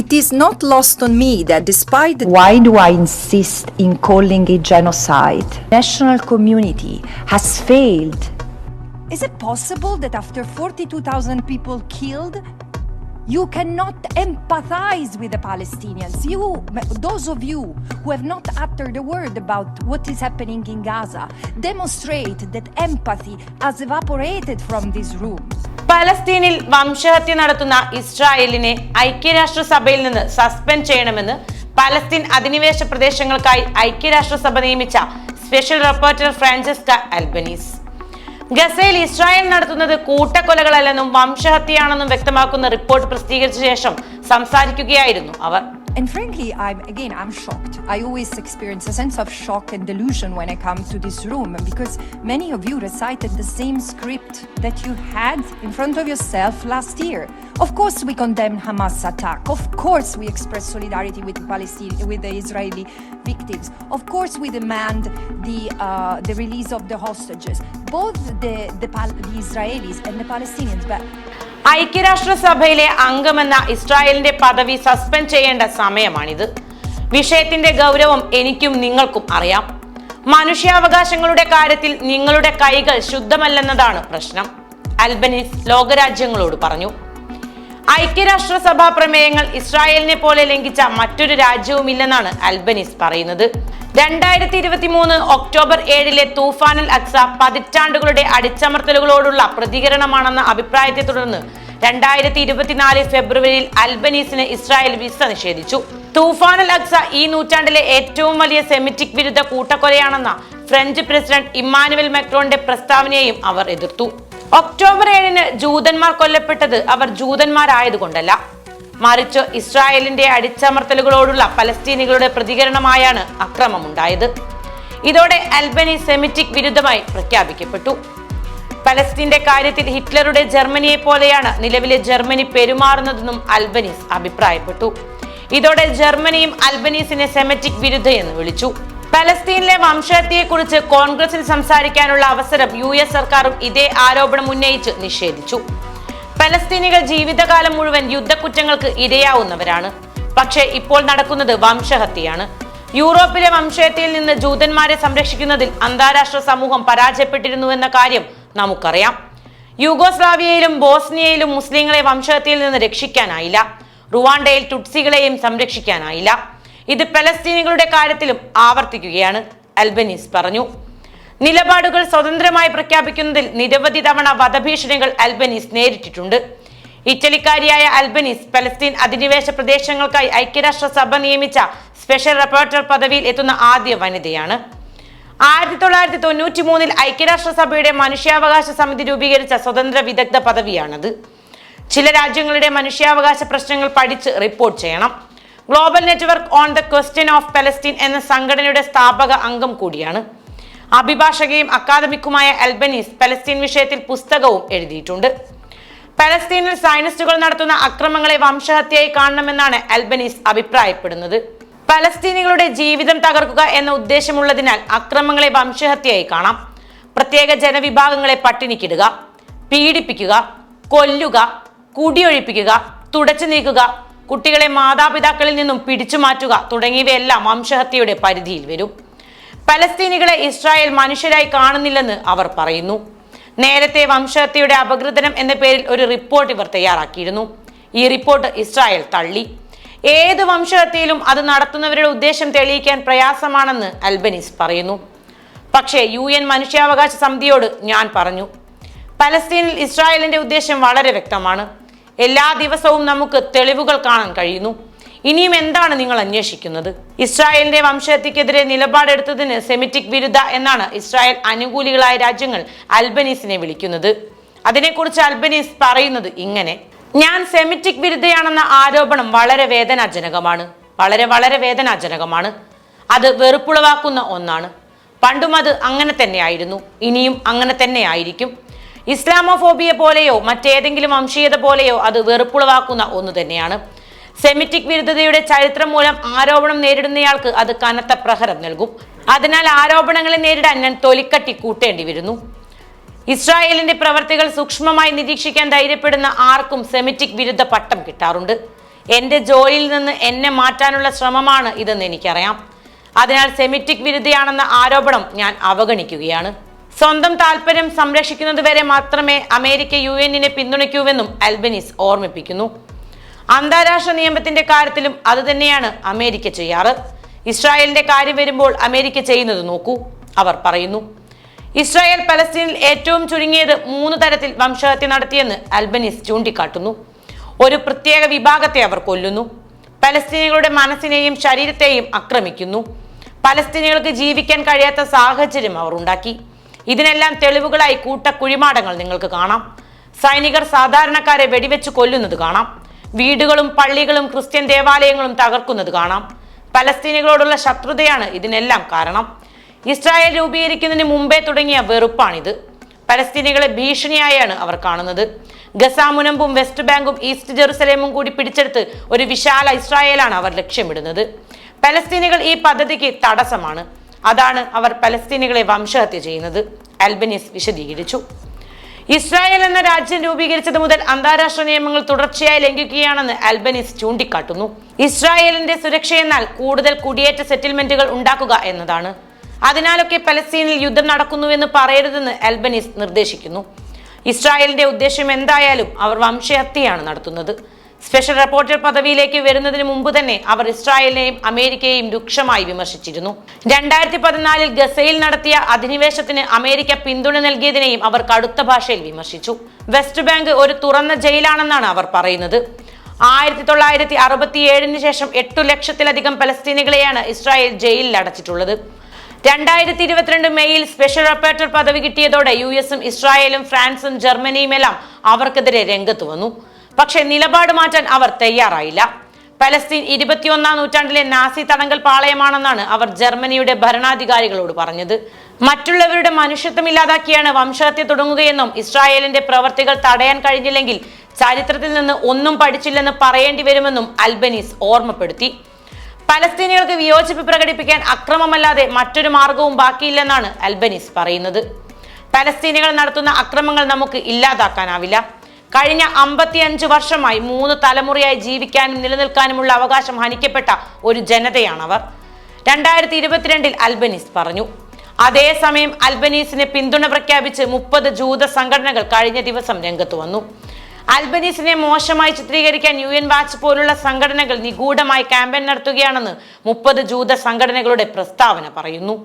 It is not lost on me that despite the... Why do I insist in calling it genocide? National community has failed. Is it possible that after 42,000 people killed, you cannot empathize with the Palestinians? Those of you who have not uttered a word about what is happening in Gaza, demonstrate that empathy has evaporated from this room. പലസ്തീനിൽ വംശഹത്യ നടത്തുന്ന ഇസ്രായേലിനെ ഐക്യരാഷ്ട്രസഭയിൽ നിന്ന് suspend ചെയ്യണമെന്ന് Palestine അധിനിവേശ പ്രദേശങ്ങൾക്കായി ഐക്യരാഷ്ട്രസഭ നിയമിച്ച special റപ്പോർട്ടർ Francesca Albanese ഗസയിൽ ഇസ്രായേൽ നടത്തുന്നത് കൂട്ടക്കൊലകളല്ലെന്നും വംശഹത്യയാണെന്നും വ്യക്തമാക്കുന്ന റിപ്പോർട്ട് പ്രസിദ്ധീകരിച്ച ശേഷം സംസാരിക്കുകയായിരുന്നു അവർ. And frankly, I'm shocked. I always experience a sense of shock and delusion when I come to this room because many of you recited the same script that you had in front of yourself last year. Of course, we condemn Hamas attack. Of course, we express solidarity with the Israeli victims. Of course, we demand the release of the hostages, both the Israelis and the Palestinians. But ഐക്യരാഷ്ട്രസഭയിലെ അംഗമെന്ന ഇസ്രായേലിന്റെ പദവി suspend ചെയ്യേണ്ട സമയമാണിത്. വിഷയത്തിന്റെ ഗൗരവം എനിക്കും നിങ്ങൾക്കും അറിയാം. മനുഷ്യാവകാശങ്ങളുടെ കാര്യത്തിൽ നിങ്ങളുടെ കൈകൾ ശുദ്ധമല്ലെന്നതാണ് പ്രശ്നം, അൽബനീസ് ലോകരാജ്യങ്ങളോട് പറഞ്ഞു. ഐക്യരാഷ്ട്രസഭാ പ്രമേയങ്ങൾ ഇസ്രായേലിനെ പോലെ ലംഘിച്ച മറ്റൊരു രാജ്യവുമില്ലെന്നാണ് അൽബനീസ് പറയുന്നത്. 2023 ഒക്ടോബർ 7 തൂഫാനുൽ അക്സ പതിറ്റാണ്ടുകളുടെ അടിച്ചമർത്തലുകളോടുള്ള പ്രതികരണമാണെന്ന അഭിപ്രായത്തെ തുടർന്ന് 2024 ഫെബ്രുവരിയിൽ അൽബനീസിന് ഇസ്രായേൽ വിസ നിഷേധിച്ചു. തൂഫാനുൽ അക്സ ഈ നൂറ്റാണ്ടിലെ ഏറ്റവും വലിയ സെമിറ്റിക് വിരുദ്ധ കൂട്ടക്കൊലയാണെന്ന ഫ്രഞ്ച് പ്രസിഡന്റ് ഇമ്മാനുവൽ മാക്രോണിന്റെ പ്രസ്താവനയെയും അവർ എതിർത്തു. ഒക്ടോബർ 7 ജൂതന്മാർ കൊല്ലപ്പെട്ടത് അവർ ജൂതന്മാരായതുകൊണ്ടല്ല, മറിച്ച് ഇസ്രായേലിന്റെ അടിച്ചമർത്തലുകളോടുള്ള പലസ്തീനികളുടെ പ്രതികരണമായാണ് അക്രമമുണ്ടായത്. ഇതോടെ അൽബനീസ് സെമിറ്റിക് വിരുദ്ധമായി പ്രഖ്യാപിക്കപ്പെട്ടു. പലസ്തീന്റെ കാര്യത്തിൽ ഹിറ്റ്ലറുടെ ജർമ്മനിയെ പോലെയാണ് നിലവിലെ ജർമ്മനി പെരുമാറുന്നതെന്നും അൽബനീസ് അഭിപ്രായപ്പെട്ടു. ഇതോടെ ജർമ്മനിയും അൽബനീസിനെ സെമിറ്റിക് വിരുദ്ധയെന്ന് വിളിച്ചു. പലസ്തീനിലെ വംശഹത്യയെക്കുറിച്ച് കോൺഗ്രസിൽ സംസാരിക്കാനുള്ള അവസരം US സർക്കാരും ഇതേ ആരോപണം ഉന്നയിച്ച് നിഷേധിച്ചു. പലസ്തീനികൾ ജീവിതകാലം മുഴുവൻ യുദ്ധക്കുറ്റങ്ങൾക്ക് ഇരയാവുന്നവരാണ്. പക്ഷേ ഇപ്പോൾ നടക്കുന്നത് വംശഹത്യയാണ്. യൂറോപ്പിലെ വംശഹത്യയിൽ നിന്ന് ജൂതന്മാരെ സംരക്ഷിക്കുന്നതിൽ അന്താരാഷ്ട്ര സമൂഹം പരാജയപ്പെട്ടിരുന്നുവെന്ന കാര്യം നമുക്കറിയാം. യൂഗോസ്ലാവിയയിലും ബോസ്നിയയിലും മുസ്ലിങ്ങളെ വംശഹത്യയിൽ നിന്ന് രക്ഷിക്കാനായില്ല. റുവാണ്ടയിൽ ടുട്സികളെയും സംരക്ഷിക്കാനായില്ല. ഇത് പലസ്തീനികളുടെ കാര്യത്തിലും ആവർത്തിക്കുകയാണ്, അൽബനീസ് പറഞ്ഞു. നിലപാടുകൾ സ്വതന്ത്രമായി പ്രഖ്യാപിക്കുന്നതിൽ നിരവധി തവണ വധഭീഷണികൾ അൽബനീസ് നേരിട്ടിട്ടുണ്ട്. ഇറ്റലിക്കാരിയായ അൽബനീസ് പലസ്തീൻ അധിനിവേശ പ്രദേശങ്ങൾക്കായി ഐക്യരാഷ്ട്രസഭ നിയമിച്ച സ്പെഷ്യൽ റപ്പോർട്ടർ പദവിയിൽ എത്തുന്ന ആദ്യ വനിതയാണ്. 1993 ഐക്യരാഷ്ട്രസഭയുടെ മനുഷ്യാവകാശ സമിതി രൂപീകരിച്ച സ്വതന്ത്ര വിദഗ്ധ പദവിയാണത്. ചില രാജ്യങ്ങളുടെ മനുഷ്യാവകാശ പ്രശ്നങ്ങൾ പഠിച്ച് റിപ്പോർട്ട് ചെയ്യണം. Global network on the question of Palestine എന്ന സംഘടനയുടെ സ്ഥാപക അംഗം കൂടിയാണ്. അഭിഭാഷകയും അക്കാദമിക്കുമായ അൽബനീസ് പലസ്തീൻ വിഷയത്തിൽ പുസ്തകവും എഴുതിയിട്ടുണ്ട്. പലസ്തീനിൽ സയനിസ്റ്റുകൾ നടത്തുന്ന അക്രമങ്ങളെ വംശഹത്യയായി കാണണമെന്നാണ് അൽബനീസ് അഭിപ്രായപ്പെടുന്നത്. പലസ്തീനികളുടെ ജീവിതം തകർക്കുക എന്ന ഉദ്ദേശമുള്ളതിനാൽ അക്രമങ്ങളെ വംശഹത്യയായി കാണാം. പ്രത്യേക ജനവിഭാഗങ്ങളെ പട്ടിണിക്കിടുക, പീഡിപ്പിക്കുക, കൊല്ലുക, കുടിയൊഴിപ്പിക്കുക, തുടച്ചു നീക്കുക, കുട്ടികളെ മാതാപിതാക്കളിൽ നിന്നും പിടിച്ചു മാറ്റുക തുടങ്ങിയവയെല്ലാം വംശഹത്യയുടെ പരിധിയിൽ വരും. പലസ്തീനികളെ ഇസ്രായേൽ മനുഷ്യരായി കാണുന്നില്ലെന്ന് അവർ പറയുന്നു. നേരത്തെ വംശഹത്യയുടെ അപഗ്രഥനം എന്ന പേരിൽ ഒരു റിപ്പോർട്ട് ഇവർ തയ്യാറാക്കിയിരുന്നു. ഈ റിപ്പോർട്ട് ഇസ്രായേൽ തള്ളി. ഏത് വംശഹത്യയിലും അത് നടത്തുന്നവരുടെ ഉദ്ദേശം തെളിയിക്കാൻ പ്രയാസമാണെന്ന് അൽബനീസ് പറയുന്നു. പക്ഷേ UN മനുഷ്യാവകാശ സമിതിയോട് ഞാൻ പറഞ്ഞു, പലസ്തീനിൽ ഇസ്രായേലിന്റെ ഉദ്ദേശം വളരെ വ്യക്തമാണ്. എല്ലാ ദിവസവും നമുക്ക് തെളിവുകൾ കാണാൻ കഴിയുന്നു. ഇനിയും എന്താണ് നിങ്ങൾ അന്വേഷിക്കുന്നത്? ഇസ്രായേലിന്റെ വംശഹത്യക്കെതിരെ നിലപാടെടുത്തതിന് സെമിറ്റിക് വിരുദ്ധ എന്നാണ് ഇസ്രായേൽ അനുകൂലികളായ രാജ്യങ്ങൾ അൽബനീസിനെ വിളിക്കുന്നത്. അതിനെക്കുറിച്ച് അൽബനീസ് പറയുന്നത് ഇങ്ങനെ: ഞാൻ സെമിറ്റിക് വിരുദ്ധയാണെന്ന ആരോപണം വളരെ വേദനാജനകമാണ്, വളരെ വേദനാജനകമാണ്. അത് വെറുപ്പുളവാക്കുന്ന ഒന്നാണ്. പണ്ടും അത് അങ്ങനെ തന്നെയായിരുന്നു, ഇനിയും അങ്ങനെ തന്നെ ആയിരിക്കും. ഇസ്ലാമോഫോബിയ പോലെയോ മറ്റേതെങ്കിലും വംശീയത പോലെയോ അത് വെറുപ്പുളവാക്കുന്ന ഒന്ന് തന്നെയാണ്. സെമിറ്റിക് വിരുദ്ധതയുടെ ചരിത്രം മൂലം ആരോപണം നേരിടുന്നയാൾക്ക് അത് കനത്ത പ്രഹരം നൽകും. അതിനാൽ ആരോപണങ്ങളെ നേരിടാൻ ഞാൻ തൊലിക്കട്ടി കൂട്ടേണ്ടി വരുന്നു. ഇസ്രായേലിന്റെ പ്രവർത്തികൾ സൂക്ഷ്മമായി നിരീക്ഷിക്കാൻ ധൈര്യപ്പെടുന്ന ആർക്കും സെമിറ്റിക് വിരുദ്ധ പട്ടം കിട്ടാറുണ്ട്. എൻ്റെ ജോലിയിൽ നിന്ന് എന്നെ മാറ്റാനുള്ള ശ്രമമാണ് ഇതെന്ന് എനിക്കറിയാം. അതിനാൽ സെമിറ്റിക് വിരുദ്ധയാണെന്ന ആരോപണം ഞാൻ അവഗണിക്കുകയാണ്. സ്വന്തം താല്പര്യം സംരക്ഷിക്കുന്നതുവരെ മാത്രമേ അമേരിക്ക UN-നെ പിന്തുണയ്ക്കൂവെന്നും അൽബനീസ് ഓർമ്മിപ്പിക്കുന്നു. അന്താരാഷ്ട്ര നിയമത്തിന്റെ കാര്യത്തിലും അതുതന്നെയാണ് അമേരിക്ക ചെയ്യാറ്. ഇസ്രായേലിന്റെ കാര്യം വരുമ്പോൾ അമേരിക്ക ചെയ്യുന്നത് നോക്കൂ, അവർ പറയുന്നു. ഇസ്രായേൽ പലസ്തീനിൽ ഏറ്റവും ചുരുങ്ങിയത് 3 തരത്തിൽ വംശഹത്യ നടത്തിയെന്ന് അൽബനീസ് ചൂണ്ടിക്കാട്ടുന്നു. ഒരു പ്രത്യേക വിഭാഗത്തെ അവർ കൊല്ലുന്നു, പലസ്തീനികളുടെ മനസ്സിനെയും ശരീരത്തെയും ആക്രമിക്കുന്നു, പലസ്തീനികൾക്ക് ജീവിക്കാൻ കഴിയാത്ത സാഹചര്യം അവർ ഉണ്ടാക്കി. ഇതിനെല്ലാം തെളിവുകളായി കൂട്ടക്കുഴിമാടങ്ങൾ നിങ്ങൾക്ക് കാണാം. സൈനികർ സാധാരണക്കാരെ വെടിവെച്ച് കൊല്ലുന്നത് കാണാം. വീടുകളും പള്ളികളും ക്രിസ്ത്യൻ ദേവാലയങ്ങളും തകർക്കുന്നത് കാണാം. പലസ്തീനികളോടുള്ള ശത്രുതയാണ് ഇതിനെല്ലാം കാരണം. ഇസ്രായേൽ രൂപീകരിക്കുന്നതിന് മുമ്പേ തുടങ്ങിയ വെറുപ്പാണിത്. പലസ്തീനികളെ ഭീഷണിയായാണ് അവർ കാണുന്നത്. ഗസ മുനമ്പും വെസ്റ്റ് ബാങ്കും ഈസ്റ്റ് ജെറുസലേമും കൂടി പിടിച്ചെടുത്ത് ഒരു വിശാല ഇസ്രായേലാണ് അവർ ലക്ഷ്യമിടുന്നത്. പലസ്തീനികൾ ഈ പദ്ധതിക്ക് തടസ്സമാണ്. അതാണ് അവർ പലസ്തീനികളെ വംശഹത്യ ചെയ്യുന്നത്, അൽബനീസ് വിശദീകരിച്ചു. ഇസ്രായേൽ എന്ന രാജ്യം രൂപീകരിച്ചത് മുതൽ അന്താരാഷ്ട്ര നിയമങ്ങൾ തുടർച്ചയായി ലംഘിക്കുകയാണെന്ന് അൽബനീസ് ചൂണ്ടിക്കാട്ടുന്നു. ഇസ്രായേലിന്റെ സുരക്ഷയെന്നാൽ കൂടുതൽ കുടിയേറ്റ സെറ്റിൽമെന്റുകൾ ഉണ്ടാക്കുക എന്നതാണ്. അതിനാലൊക്കെ പലസ്തീനിൽ യുദ്ധം നടക്കുന്നുവെന്ന് പറയരുതെന്ന് അൽബനീസ് നിർദ്ദേശിക്കുന്നു. ഇസ്രായേലിന്റെ ഉദ്ദേശം എന്തായാലും അവർ വംശഹത്യയാണ് നടത്തുന്നത്. സ്പെഷ്യൽ റിപ്പോർട്ടർ പദവിയിലേക്ക് വരുന്നതിന് മുമ്പ് തന്നെ അവർ ഇസ്രായേലിനെയും അമേരിക്കയെയും രൂക്ഷമായി വിമർശിച്ചിരുന്നു. 2014 ഗസയിൽ നടത്തിയ അധിനിവേശത്തിന് അമേരിക്ക പിന്തുണ നൽകിയതിനെയും അവർ കടുത്ത ഭാഷയിൽ വിമർശിച്ചു. വെസ്റ്റ് ബാങ്ക് ഒരു തുറന്ന ജയിലാണെന്നാണ് അവർ പറയുന്നത്. 1967 ശേഷം 8 ലക്ഷത്തിലധികം പലസ്തീനികളെയാണ് ഇസ്രായേൽ ജയിലിൽ അടച്ചിട്ടുള്ളത്. 2022 മെയ്യിൽ സ്പെഷ്യൽ റിപ്പോർട്ടർ പദവി കിട്ടിയതോടെ US-ഉം ഇസ്രായേലും ഫ്രാൻസും ജർമ്മനിയുമെല്ലാം അവർക്കെതിരെ രംഗത്ത് വന്നു. പക്ഷെ നിലപാട് മാറ്റാൻ അവർ തയ്യാറായില്ല. പലസ്തീൻ 21-ാം നൂറ്റാണ്ടിലെ നാസി തടങ്കൽ പാളയമാണെന്നാണ് അവർ ജർമ്മനിയുടെ ഭരണാധികാരികളോട് പറഞ്ഞത്. മറ്റുള്ളവരുടെ മനുഷ്യത്വം ഇല്ലാതാക്കിയാണ് വംശഹത്യ തുടങ്ങുകയെന്നും ഇസ്രായേലിന്റെ പ്രവർത്തികൾ തടയാൻ കഴിഞ്ഞില്ലെങ്കിൽ ചരിത്രത്തിൽ നിന്ന് ഒന്നും പഠിച്ചില്ലെന്ന് പറയേണ്ടി വരുമെന്നും അൽബനീസ് ഓർമ്മപ്പെടുത്തി. പലസ്തീനികൾക്ക് വിയോജിപ്പ് പ്രകടിപ്പിക്കാൻ അക്രമമല്ലാതെ മറ്റൊരു മാർഗവും ബാക്കിയില്ലെന്നാണ് അൽബനീസ് പറയുന്നത്. പലസ്തീനികൾ നടത്തുന്ന അക്രമങ്ങൾ നമുക്ക് ഇല്ലാതാക്കാനാവില്ല. കഴിഞ്ഞ 55 വർഷമായി 3 തലമുറയായി ജീവിക്കാനും നിലനിൽക്കാനുമുള്ള അവകാശം ഹനിക്കപ്പെട്ട ഒരു ജനതയാണവർ, 2022 അൽബനീസ് പറഞ്ഞു. അതേസമയം അൽബനീസിന് പിന്തുണ പ്രഖ്യാപിച്ച് 30 ജൂത സംഘടനകൾ കഴിഞ്ഞ ദിവസം രംഗത്ത് വന്നു. അൽബനീസിനെ മോശമായി ചിത്രീകരിക്കാൻ UN വാച്ച് പോലുള്ള സംഘടനകൾ നിഗൂഢമായി ക്യാമ്പയിൻ നടത്തുകയാണെന്ന് 30 ജൂത സംഘടനകളുടെ പ്രസ്താവന പറയുന്നു.